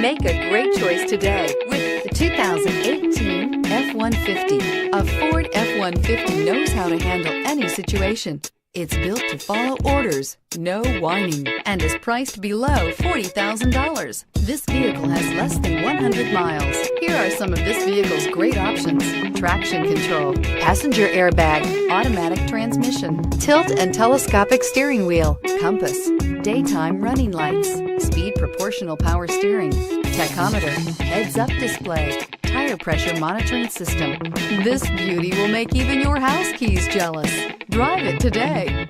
Make a great choice today with the 2018 F-150. A Ford F-150 knows how to handle any situation. It's built to follow orders, no whining, and is priced below $40,000. This vehicle has less than 100 miles. Here are some of this vehicle's great options: traction control, passenger airbag, automatic transmission, tilt and telescopic steering wheel, compass, daytime running lights, speed proportional power steering, tachometer, heads-up display, tire pressure monitoring system. This beauty will make even your house keys jealous. Drive it today.